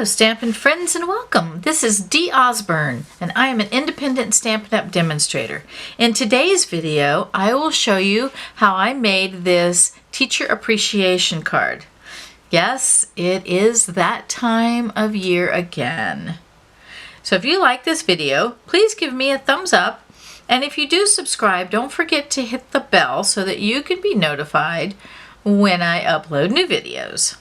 Hello Stampin' friends and welcome. This is Dee Osburn and I am an independent Stampin' Up! Demonstrator. In today's video I will show you how I made this teacher appreciation card. Yes, it is that time of year again. So if you like this video, please give me a thumbs up, and if you do subscribe, don't forget to hit the bell so that you can be notified when I upload new videos.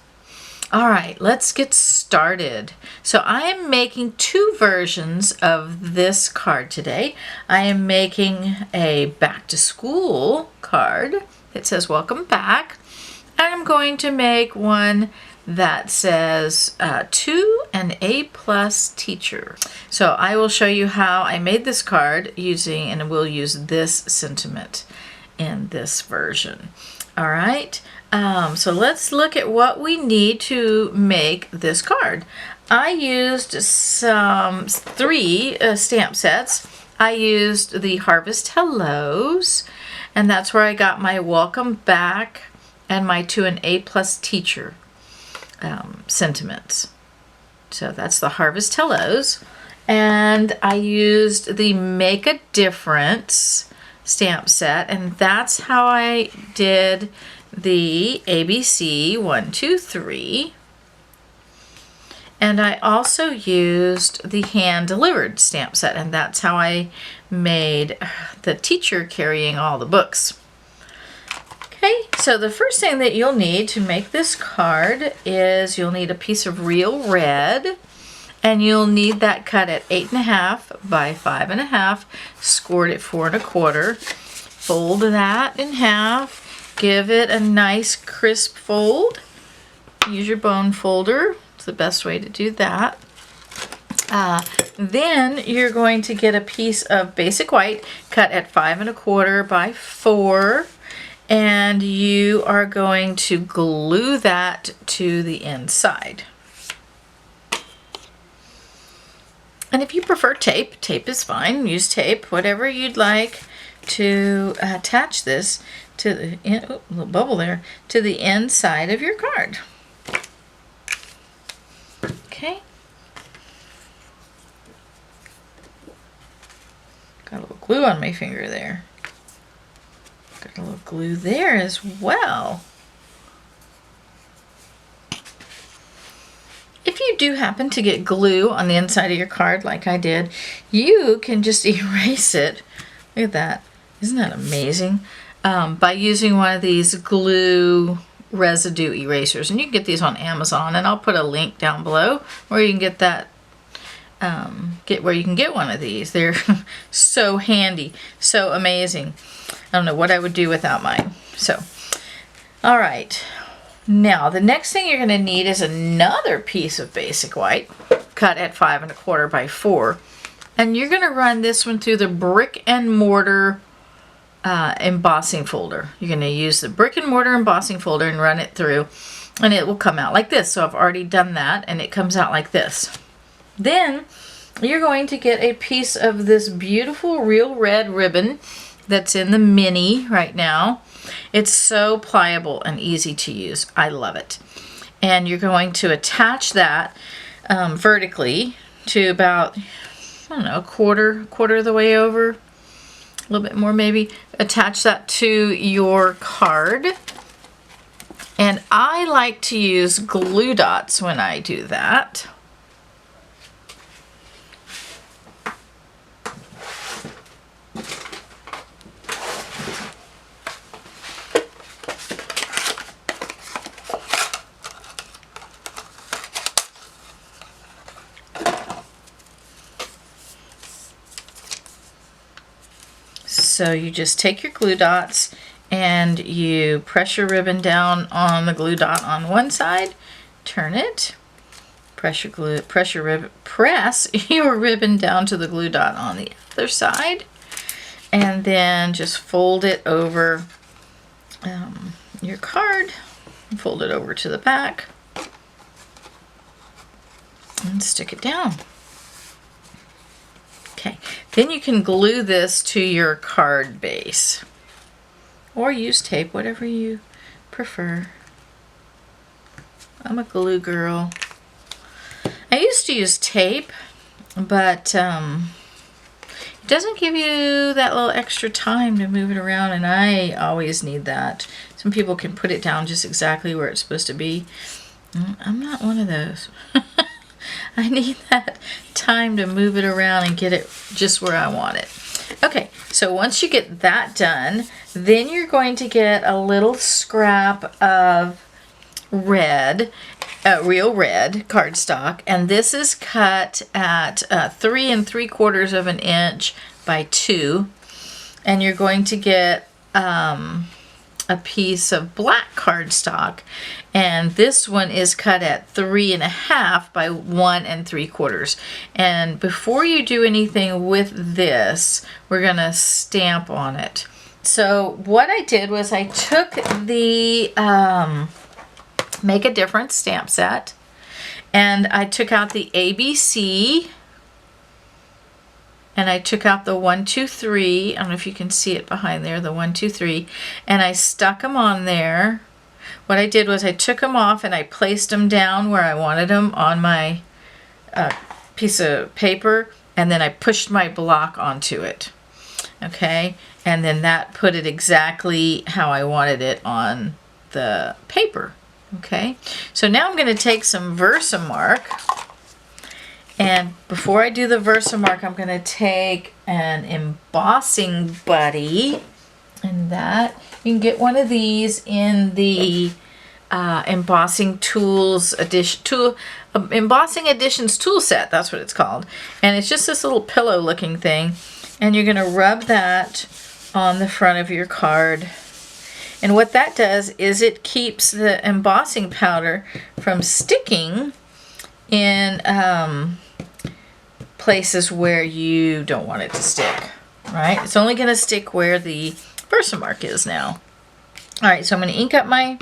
Alright, let's get started. So I am making two versions of this card today. I am making a back to school card that says welcome back, and I'm going to make one that says to an A+ teacher. So I will show you how I made this card using, and we'll use this sentiment in this version. Alright. So let's look at what we need to make this card. I used three stamp sets. I used the Harvest Hellos, and that's where I got my welcome back and my to an A+ teacher sentiments. So that's the Harvest Hellos. And I used the Make a Difference stamp set, and that's how I did the ABC 1, 2, 3. And I also used the hand-delivered stamp set, and that's how I made the teacher carrying all the books. Okay, so the first thing that you'll need to make this card is you'll need a piece of real red, and you'll need that cut at 8.5 by 5.5, scored at 4 1/4. Fold that in half. Give it a nice crisp fold. Use your bone folder. It's the best way to do that. Then you're going to get a piece of basic white cut at 5 1/4 by 4, and you are going to glue that to the inside. And if you prefer tape, tape is fine. Use tape, whatever you'd like to attach this to the little bubble there, to the inside of your card. Okay. Got a little glue on my finger there. Got a little glue there as well. If you do happen to get glue on the inside of your card like I did, you can just erase it. Look at that. Isn't that amazing? By using one of these glue residue erasers. And you can get these on Amazon, and I'll put a link down below where you can get that, where you can get one of these. They're so handy, so amazing. I don't know what I would do without mine. So, all right. Now, the next thing you're going to need is another piece of basic white cut at 5 1/4 by 4. And you're going to run this one through the brick and mortar embossing folder. You're going to use the brick and mortar embossing folder and run it through, and it will come out like this. So I've already done that, and it comes out like this. Then you're going to get a piece of this beautiful real red ribbon that's in the mini right now. It's so pliable and easy to use. I love it. And you're going to attach that vertically to about, I don't know, a quarter of the way over, a little bit more maybe. Attach that to your card. And I like to use glue dots when I do that. So you just take your glue dots and you press your ribbon down on the glue dot on one side, turn it, press your ribbon down to the glue dot on the other side, and then just fold it over your card, fold it over to the back, and stick it down. Okay, then you can glue this to your card base, or use tape, whatever you prefer. I'm a glue girl. I used to use tape, but it doesn't give you that little extra time to move it around, and I always need that. Some people can put it down just exactly where it's supposed to be. I'm not one of those. I need that time to move it around and get it just where I want it. Okay, so once you get that done, then you're going to get a little scrap of red, real red cardstock, and this is cut at 3 3/4 of an inch by 2, and you're going to get a piece of black cardstock, and this one is cut at 3 1/2 by 1 3/4. And before you do anything with this, we're gonna stamp on it. So what I did was I took the Make a Difference stamp set, and I took out the ABC, and I took out the 1, 2, 3. I don't know if you can see it behind there, the 1, 2, 3, and I stuck them on there. What I did was I took them off and I placed them down where I wanted them on my piece of paper, and then I pushed my block onto it. Okay, and then that put it exactly how I wanted it on the paper. Okay, so now I'm going to take some Versamark, and before I do the Versamark, I'm going to take an embossing buddy, and that you can get one of these in the embossing tools edition embossing editions tool set. That's what it's called, and it's just this little pillow looking thing, and you're going to rub that on the front of your card. And what that does is it keeps the embossing powder from sticking in places where you don't want it to stick, right? It's only going to stick where the Versamark is now. All right, so I'm going to ink up my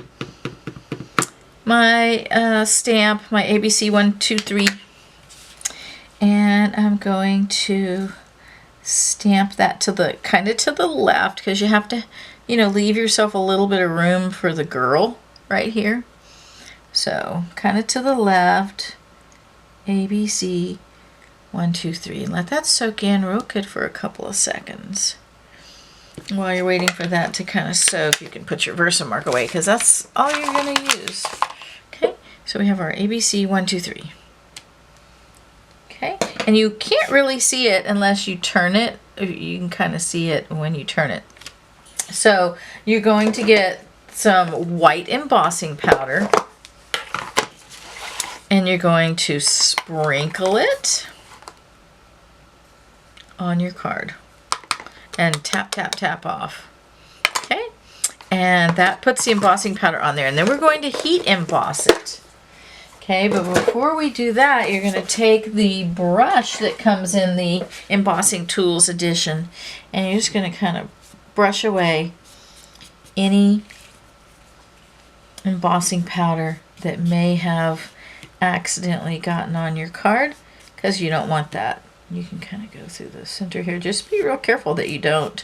stamp, my ABC 1, 2, 3, and I'm going to stamp that to the kind of to the left, because you have to, you know, leave yourself a little bit of room for the girl right here. So kind of to the left, ABC 1, 2, 3, and let that soak in real good for a couple of seconds. While you're waiting for that to kind of soak, you can put your Versamark away, because that's all you're going to use. Okay, so we have our ABC 1, 2, 3. Okay, and you can't really see it unless you turn it. You can kind of see it when you turn it. So you're going to get some white embossing powder, and you're going to sprinkle it on your card and tap, tap, tap off. Okay, and that puts the embossing powder on there, and then we're going to heat emboss it. Okay, but before we do that, you're going to take the brush that comes in the Embossing Tools edition, and you're just going to kind of brush away any embossing powder that may have accidentally gotten on your card, because you don't want that. You can kind of go through the center here. Just be real careful that you don't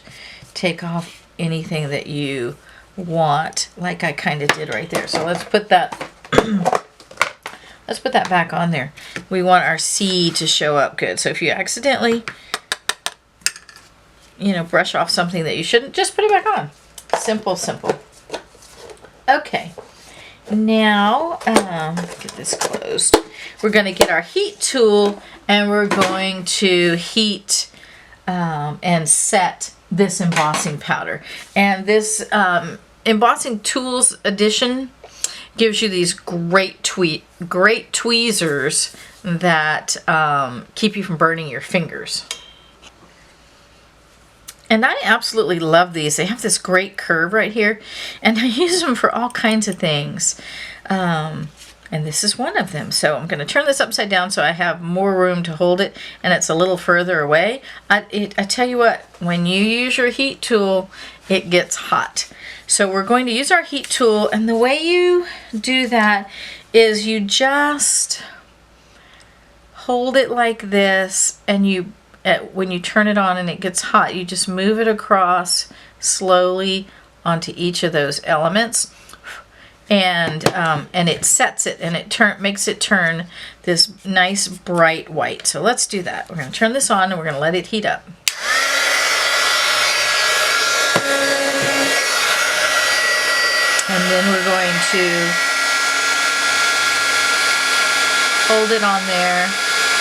take off anything that you want, like I kind of did right there. So let's put that let's put that back on there. We want our C to show up good. So if you accidentally, you know, brush off something that you shouldn't, just put it back on. Simple, simple. Okay, now get this closed. We're going to get our heat tool, and we're going to heat and set this embossing powder. And this Embossing Tools edition gives you these great tweezers that keep you from burning your fingers. And I absolutely love these. They have this great curve right here, and I use them for all kinds of things. And this is one of them. So I'm going to turn this upside down so I have more room to hold it, and it's a little further away. I tell you what, when you use your heat tool, it gets hot. So we're going to use our heat tool, and the way you do that is you just hold it like this, and you when you turn it on and it gets hot, you just move it across slowly onto each of those elements. and it sets it, and it makes it turn this nice bright white. So let's do that. We're going to turn this on and we're going to let it heat up. And then we're going to hold it on there.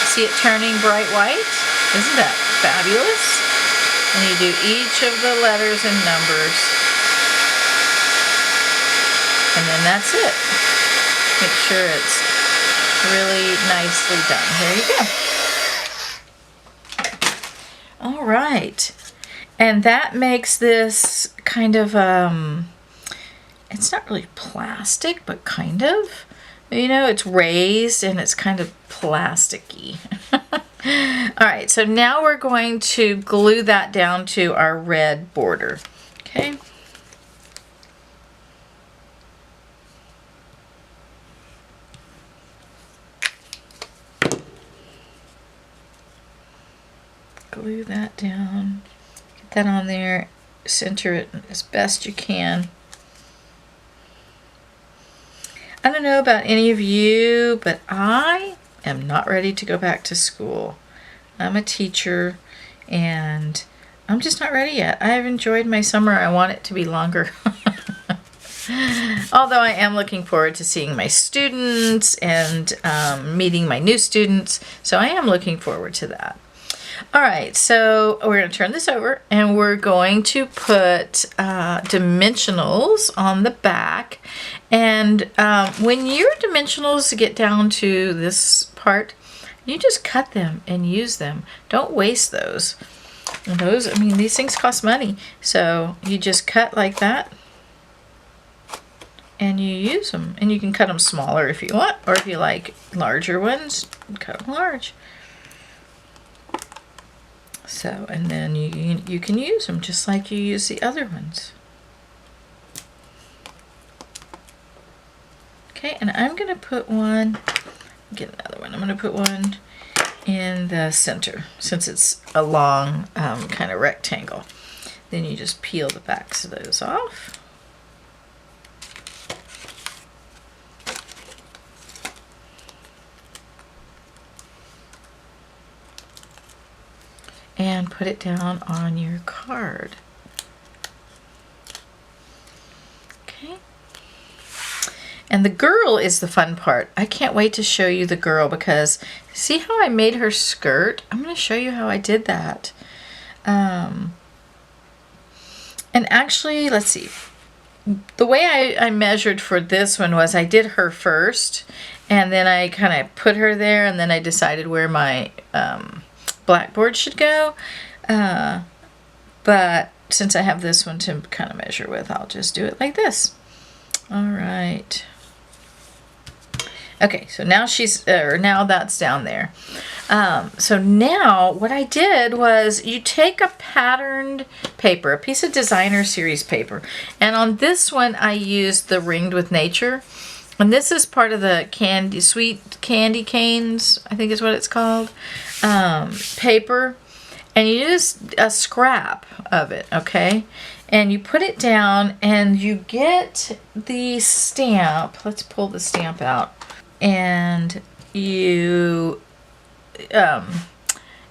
See it turning bright white? Isn't that fabulous? And you do each of the letters and numbers. And then that's it. Make sure it's really nicely done. Here you go. All right. And that makes this kind of, it's not really plastic, but kind of. You know, it's raised and it's kind of plasticky. All right, so now we're going to glue that down to our red border. Okay. Glue that down. Get that on there. Center it as best you can. I don't know about any of you, but I am not ready to go back to school. I'm a teacher and I'm just not ready yet. I have enjoyed my summer. I want it to be longer. Although I am looking forward to seeing my students and meeting my new students. So I am looking forward to that. All right, so we're going to turn this over and we're going to put dimensionals on the back. And when your dimensionals get down to this part, you just cut them and use them. Don't waste those. And those, I mean, these things cost money. So you just cut like that and you use them. And you can cut them smaller if you want, or if you like larger ones, cut them large. So, and then you can use them just like you use the other ones. Okay, and I'm going to put one, get another one. I'm going to put one in the center since it's a long kind of rectangle. Then you just peel the backs of those off. And put it down on your card. Okay. And the girl is the fun part. I can't wait to show you the girl because see how I made her skirt? I'm going to show you how I did that. And actually, let's see. The way I measured for this one was I did her first, and then I kind of put her there, and then I decided where my blackboard should go, but since I have this one to kind of measure with, I'll just do it like this. All right. Okay, so now now that's down there. So now what I did was you take a patterned paper, a piece of designer series paper, and on this one I used the Ringed with Nature. And this is part of the Sweet Candy Canes, I think is what it's called, paper. And you use a scrap of it, okay? And you put it down and you get the stamp. Let's pull the stamp out. And you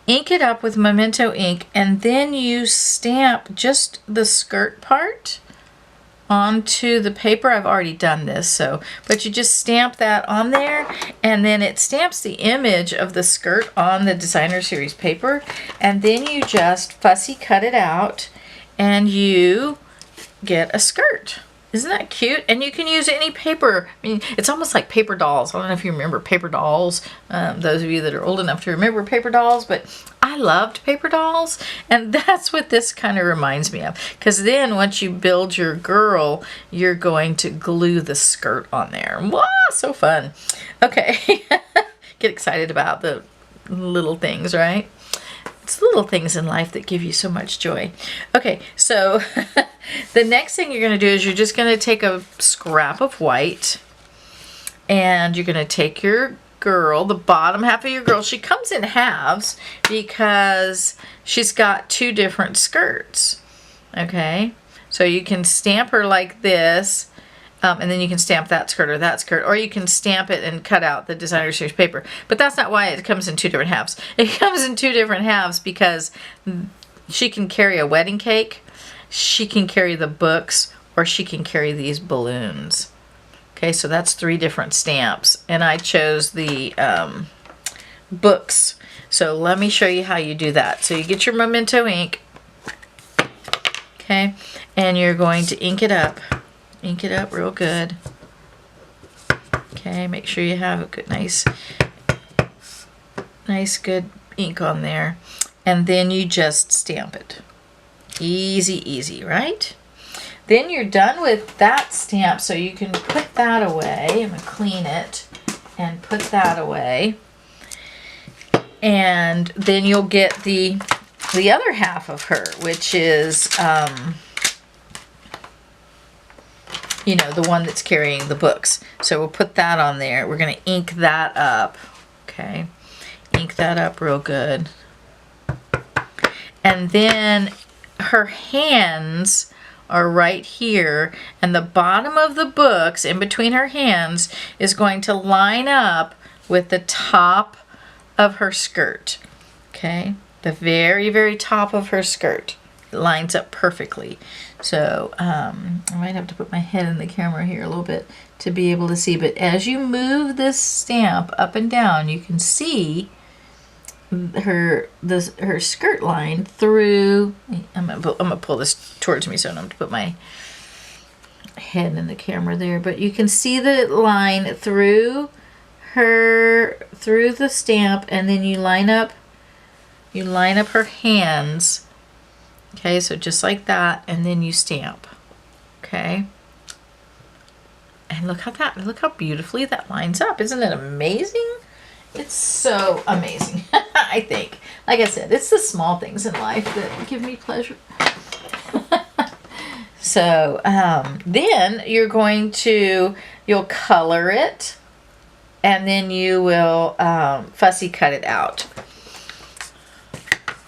ink it up with Memento ink, and then you stamp just the skirt part onto the paper. I've already done this, but you just stamp that on there, and then it stamps the image of the skirt on the designer series paper, and then you just fussy cut it out and you get a skirt. Isn't that cute? And you can use any paper. I mean, it's almost like paper dolls. I don't know if you remember paper dolls, those of you that are old enough to remember paper dolls, but I loved paper dolls, and that's what this kind of reminds me of. Because then once you build your girl, you're going to glue the skirt on there. Wow, so fun. Okay, get excited about the little things, right? It's little things in life that give you so much joy. Okay, so the next thing you're going to do is you're just going to take a scrap of white, and you're going to take your girl, the bottom half of your girl. She comes in halves because she's got two different skirts. Okay, so you can stamp her like this, And then you can stamp that skirt or that skirt, or you can stamp it and cut out the designer series paper. But that's not why it comes in 2 different halves. It comes in 2 different halves because she can carry a wedding cake, she can carry the books, or she can carry these balloons. Okay, so that's 3 different stamps, and I chose the books. So let me show you how you do that. So you get your Memento ink, okay, and you're going to ink it up. Ink it up real good. Okay, make sure you have a good, nice good ink on there. And then you just stamp it. Easy, easy, right? Then you're done with that stamp, so you can put that away. I'm going to clean it and put that away. And then you'll get the other half of her, which is, you know, the one that's carrying the books. So we'll put that on there. We're going to ink that up. Okay, ink that up real good. And then her hands are right here, and the bottom of the books in between her hands is going to line up with the top of her skirt. Okay, the very, very top of her skirt. It lines up perfectly. So I might have to put my head in the camera here a little bit to be able to see, but as you move this stamp up and down, you can see her skirt line through. I'm gonna pull this towards me so I don't have to put my head in the camera there, but you can see the line through the stamp, and then you line up her hands. Okay, so just like that, and then you stamp. Okay, and look how beautifully that lines up. Isn't it amazing? It's so amazing. I think, like I said, it's the small things in life that give me pleasure. So then you're you'll color it, and then you will fussy cut it out.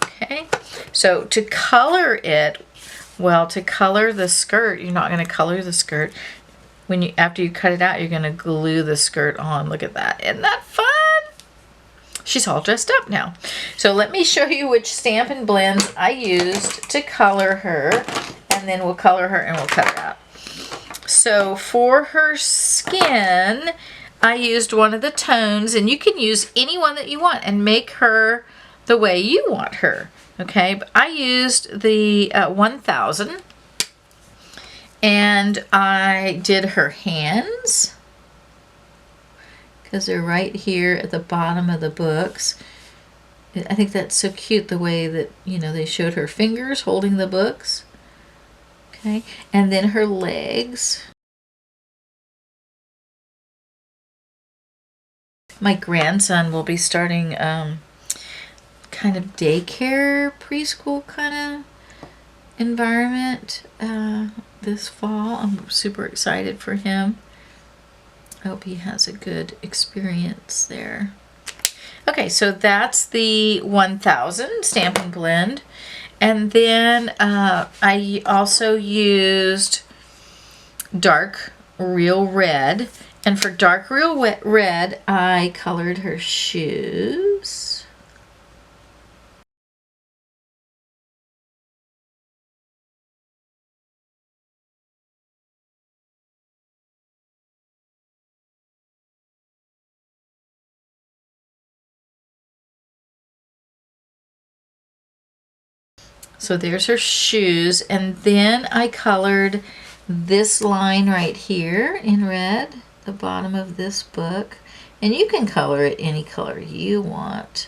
Okay, so to color it, well, to color the skirt, you're not going to color the skirt. After you cut it out, you're going to glue the skirt on. Look at that. Isn't that fun? She's all dressed up now. So let me show you which Stampin' blends I used to color her, and then we'll color her and we'll cut her out. So for her skin, I used one of the tones, and you can use any one that you want and make her the way you want her. Okay, but I used the 1000, and I did her hands, because they're right here at the bottom of the books. I think that's so cute, the way that, you know, they showed her fingers holding the books. Okay, and then her legs. My grandson will be starting kind of daycare, preschool kind of environment this fall. I'm super excited for him. I hope he has a good experience there. Okay, so that's the 1000 Stampin' Blend. And then I also used Dark Real Red. And for Dark Real Red, I colored her shoes. So there's her shoes, and then I colored this line right here in red, the bottom of this book, and you can color it any color you want.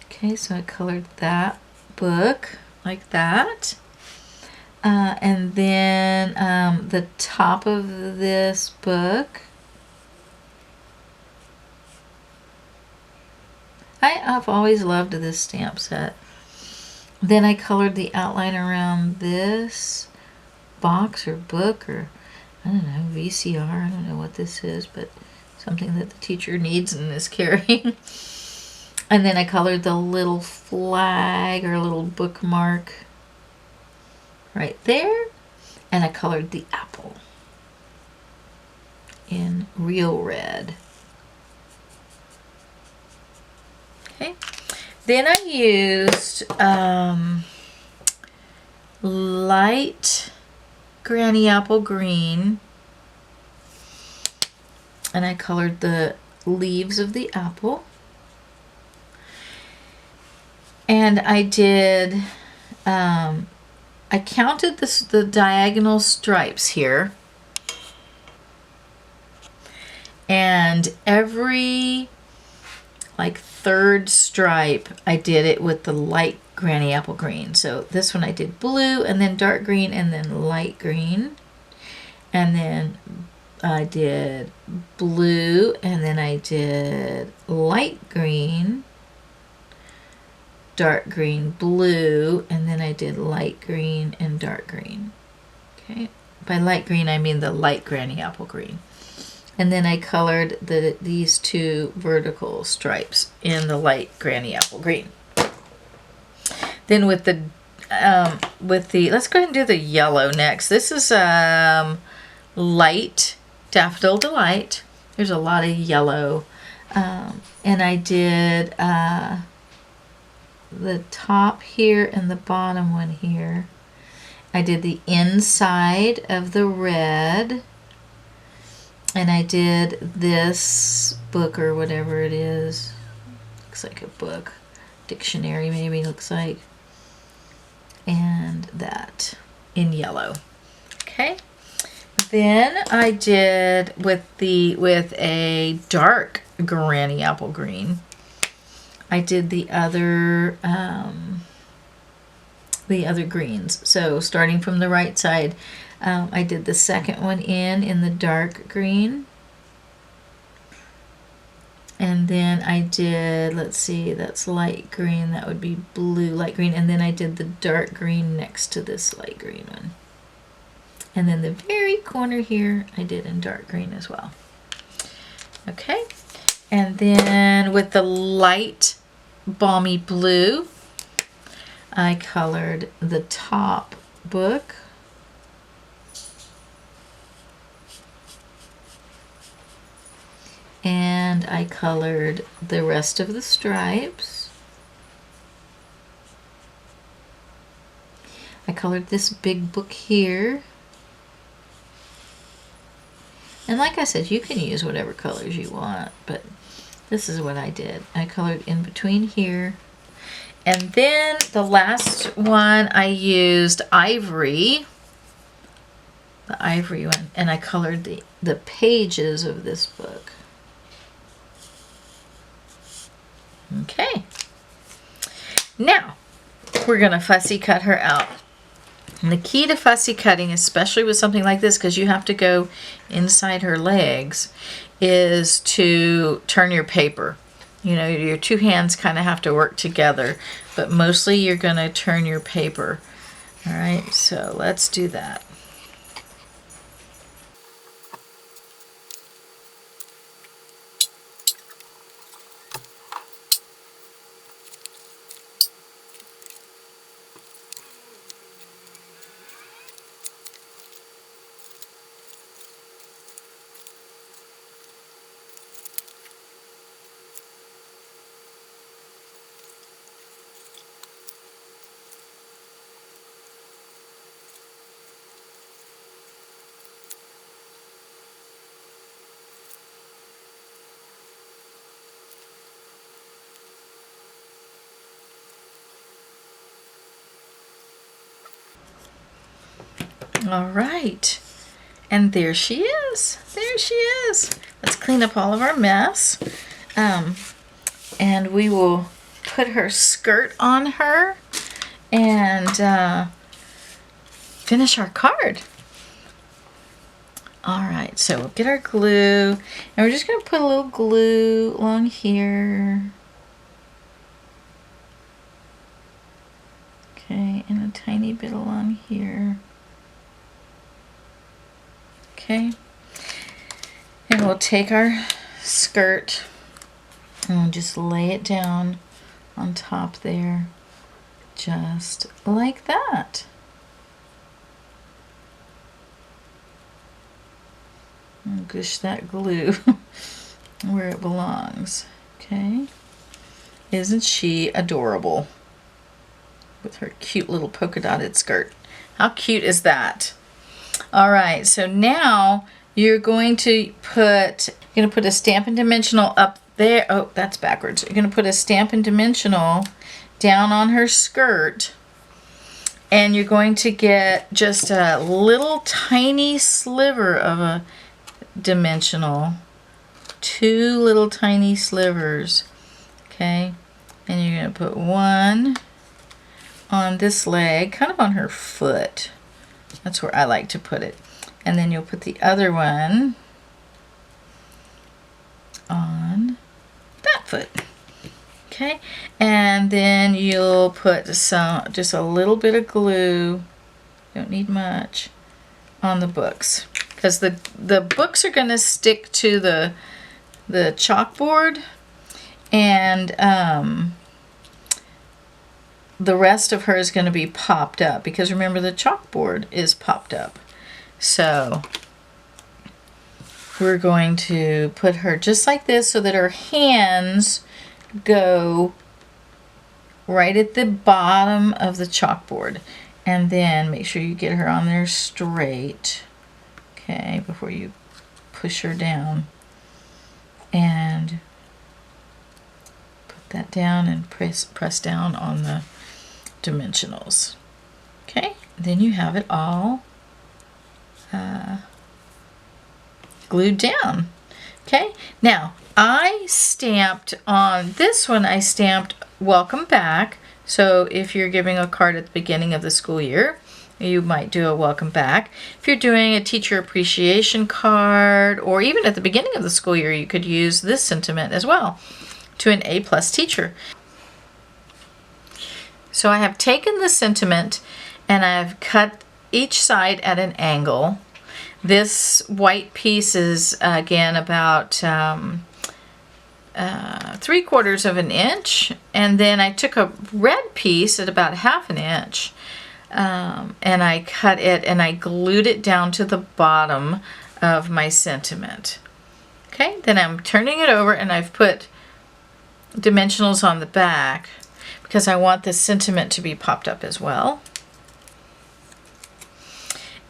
Okay, so I colored that book like that. And then the top of this book, I've always loved this stamp set. Then I colored the outline around this box or book, or I don't know, VCR, I don't know what this is, but something that the teacher needs and is carrying. And then I colored the little flag or little bookmark right there. And I colored the apple in real red. Okay. Then I used light granny apple green, and I colored the leaves of the apple. And I did, I counted the diagonal stripes here. And every like third stripe, I did it with the light granny apple green. So this one I did blue and then dark green and then light green. And then I did blue and then I did light green, dark green, blue, and then I did light green and dark green. Okay, by light green I mean the light granny apple green. And then I colored these two vertical stripes in the light granny apple green. Then with the let's go ahead and do the yellow next. This is light Daffodil Delight. There's a lot of yellow, and I did the top here and the bottom one here. I did the inside of the red. And I did this book or whatever it is. Looks like a book. Dictionary maybe looks like. And that in yellow. Okay. Then I did with a dark granny apple green. I did the other greens. So starting from the right side, I did the second one in the dark green. And then I did, let's see, that's light green, that would be blue, light green. And then I did the dark green next to this light green one. And then the very corner here, I did in dark green as well. Okay. And then with the light balmy blue, I colored the top book. And I colored the rest of the stripes. I colored this big book here. And like I said, you can use whatever colors you want, but this is what I did. I colored in between here. And then the last one I used ivory, the ivory one, and I colored the pages of this book. Okay, now we're going to fussy cut her out. And the key to fussy cutting, especially with something like this, because you have to go inside her legs, is to turn your paper. You know, your two hands kind of have to work together, but mostly you're going to turn your paper. All right, so let's do that. All right, and there she is. There she is. Let's clean up all of our mess. And we will put her skirt on her and finish our card. All right, so we'll get our glue, and we're just going to put a little glue along here. Okay, and a tiny bit along here. Okay, and we'll take our skirt And just lay it down on top there, just like that. And push that glue where it belongs. Okay. Isn't she adorable? With her cute little polka dotted skirt. How cute is that? All right, so now you're going to put a Stampin' Dimensional up there. Oh, that's backwards. You're going to put a Stampin' Dimensional down on her skirt, and you're going to get just a little tiny sliver of a dimensional. 2 little tiny slivers. Okay, and you're going to put one on this leg, kind of on her foot. That's where I like to put it. And then you'll put the other one on that foot. Okay, and then you'll put just a little bit of glue, don't need much, on the books, because the books are going to stick to the chalkboard, and the rest of her is going to be popped up, because remember, the chalkboard is popped up. So we're going to put her just like this so that her hands go right at the bottom of the chalkboard, and then make sure you get her on there straight, okay, before you push her down, and put that down and press down on the dimensionals. Okay, then you have it all glued down. Okay, now I stamped on this one, I stamped welcome back. So if you're giving a card at the beginning of the school year, you might do a welcome back. If you're doing a teacher appreciation card, or even at the beginning of the school year, you could use this sentiment as well, to an A+ teacher. So I have taken the sentiment and I've cut each side at an angle. This white piece is again about 3/4 of an inch, and then I took a red piece at about 1/2 inch, and I cut it and I glued it down to the bottom of my sentiment. Okay, then I'm turning it over and I've put dimensionals on the back, because I want this sentiment to be popped up as well.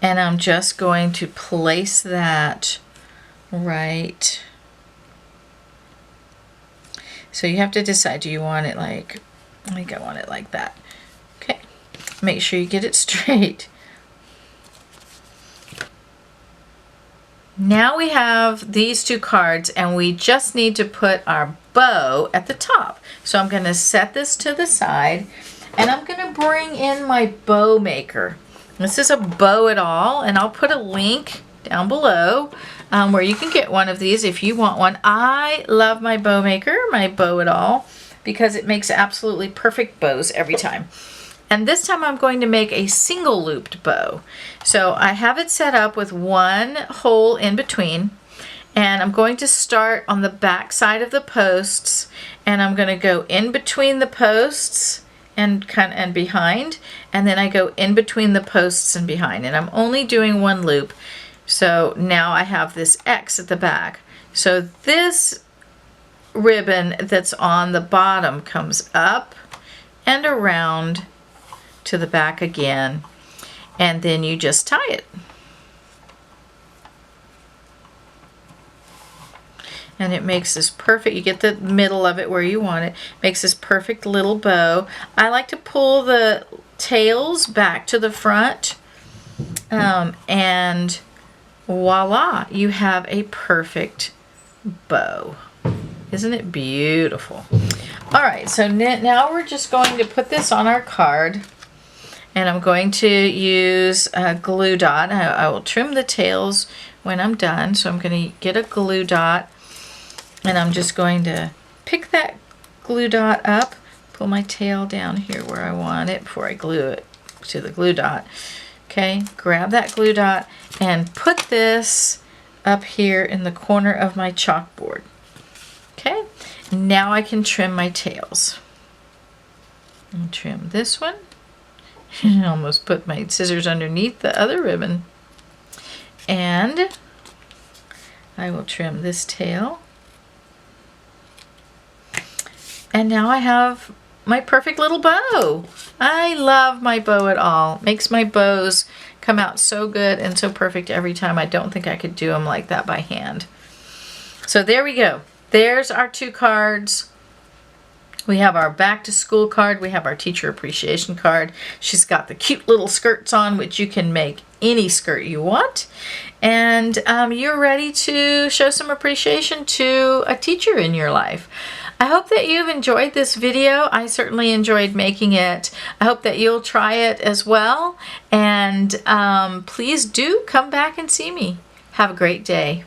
And I'm just going to place that right. So you have to decide, do you want it like, I think I want it like that. Okay, make sure you get it straight. Now we have these 2 cards, and we just need to put our bow at the top. So I'm going to set this to the side, and I'm going to bring in my bow maker. This is a Bow It All, and I'll put a link down below where you can get one of these if you want one. I love my bow maker, my Bow It All, because it makes absolutely perfect bows every time. And this time I'm going to make a single looped bow. So I have it set up with 1 hole in between, and I'm going to start on the back side of the posts, and I'm going to go in between the posts and behind, and then I go in between the posts and behind, and I'm only doing 1 loop. So now I have this X at the back. So this ribbon that's on the bottom comes up and around to the back again, and then you just tie it. And it makes this perfect, you get the middle of it where you want it, makes this perfect little bow. I like to pull the tails back to the front, and voila, you have a perfect bow. Isn't it beautiful? All right, so now we're just going to put this on our card, and I'm going to use a glue dot. I will trim the tails when I'm done, so I'm going to get a glue dot, and I'm just going to pick that glue dot up, pull my tail down here where I want it before I glue it to the glue dot. Okay, grab that glue dot and put this up here in the corner of my chalkboard. Okay, Now I can trim my tails. I'll trim this one. I almost put my scissors underneath the other ribbon. And I will trim this tail. And now I have my perfect little bow. I love my bow at all. Makes my bows come out so good and so perfect every time. I don't think I could do them like that by hand. So there we go. There's our 2 cards. We have our back to school card. We have our teacher appreciation card. She's got the cute little skirts on, which you can make any skirt you want. And you're ready to show some appreciation to a teacher in your life. I hope that you've enjoyed this video. I certainly enjoyed making it. I hope that you'll try it as well. And please do come back and see me. Have a great day.